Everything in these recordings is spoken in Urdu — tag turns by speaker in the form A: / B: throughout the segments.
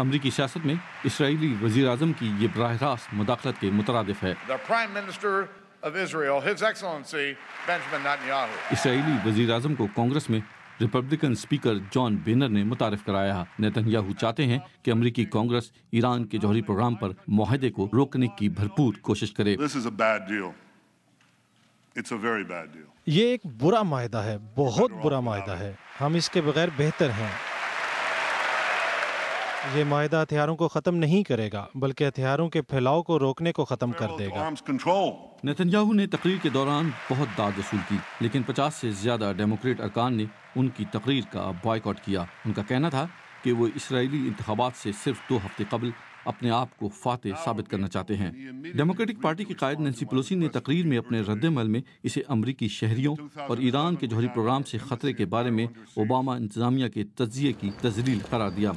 A: امریکی سیاست میں اسرائیلی وزیر اعظم کی یہ براہ راست مداخلت کے مترادف ہے۔ اسرائیلی وزیر اعظم کو کانگریس میں ریپبلکن اسپیکر جان بینر نے متعارف کرایا۔ نیتن یاہو چاہتے ہیں کہ امریکی کانگریس ایران کے جوہری پروگرام پر معاہدے کو روکنے کی بھرپور کوشش کرے۔
B: یہ ایک برا معاہدہ ہے، بہت برا معاہدہ ہے، ہم اس کے بغیر بہتر ہیں۔ یہ معاہدہ ہتھیاروں کو ختم نہیں کرے گا بلکہ ہتھیاروں کے پھیلاؤ کو روکنے کو ختم کر دے گا۔
A: نیتن یاہو نے تقریر کے دوران بہت داد وصول کی، لیکن 50 سے زیادہ ڈیموکریٹ ارکان نے ان کی تقریر کا بائیکاٹ کیا۔ ان کا کہنا تھا کہ وہ اسرائیلی انتخابات سے صرف 2 ہفتے قبل اپنے آپ کو فاتح ثابت کرنا چاہتے ہیں۔ ڈیموکریٹک پارٹی کی قائد نینسی پیلوسی نے تقریر میں اپنے رد عمل میں اسے امریکی شہریوں اور ایران کے جوہری پروگرام سے خطرے کے بارے میں اوباما انتظامیہ کے تجزیے کی تذلیل قرار دیا۔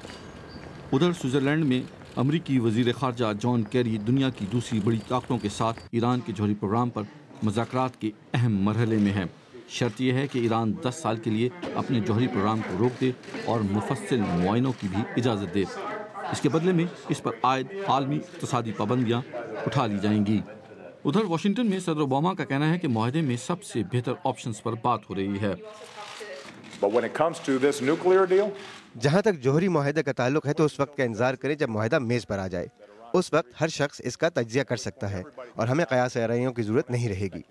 A: ادھر سوئٹزرلینڈ میں امریکی وزیر خارجہ جان کیری دنیا کی دوسری بڑی طاقتوں کے ساتھ ایران کے جوہری پروگرام پر مذاکرات کے اہم مرحلے میں ہے۔ شرط یہ ہے کہ ایران 10 سال کے لیے اپنے جوہری پروگرام کو روک دے اور مفصل معائنوں کی بھی اجازت دے۔ اس کے بدلے میں اس پر عائد عالمی اقتصادی پابندیاں اٹھا لی جائیں گی۔ ادھر واشنگٹن میں صدر اوباما کا کہنا ہے کہ معاہدے میں سب سے بہتر آپشنز پر بات ہو رہی ہے۔
C: جہاں تک جوہری معاہدے کا تعلق ہے تو اس وقت کا انتظار کریں جب معاہدہ میز پر آ جائے۔ اس وقت ہر شخص اس کا تجزیہ کر سکتا ہے اور ہمیں قیاس آرائیوں کی ضرورت نہیں رہے گی۔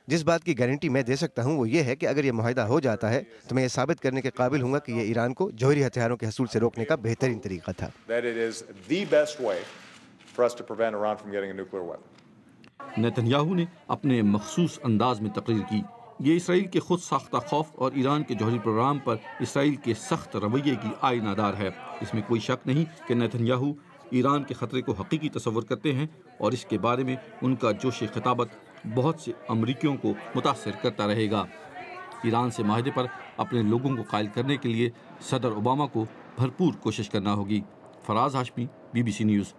C: جس بات کی گارنٹی میں دے سکتا ہوں وہ یہ ہے کہ اگر یہ معاہدہ ہو جاتا ہے تو میں یہ ثابت کرنے کے قابل ہوں گا کہ یہ ایران کو جوہری ہتھیاروں کے حصول سے روکنے کا بہترین طریقہ تھا۔
A: نیتن یاہو نے اپنے مخصوص انداز میں تقریر کی۔ یہ اسرائیل کے خود ساختہ خوف اور ایران کے جوہری پروگرام پر اسرائیل کے سخت رویے کی آئینہ دار ہے۔ اس میں کوئی شک نہیں کہ نیتن یاہو ایران کے خطرے کو حقیقی تصور کرتے ہیں اور اس کے بارے میں ان کا جوش خطابت بہت سے امریکیوں کو متاثر کرتا رہے گا۔ ایران سے معاہدے پر اپنے لوگوں کو قائل کرنے کے لیے صدر اوباما کو بھرپور کوشش کرنا ہوگی۔ فراز ہاشمی، BBC نیوز۔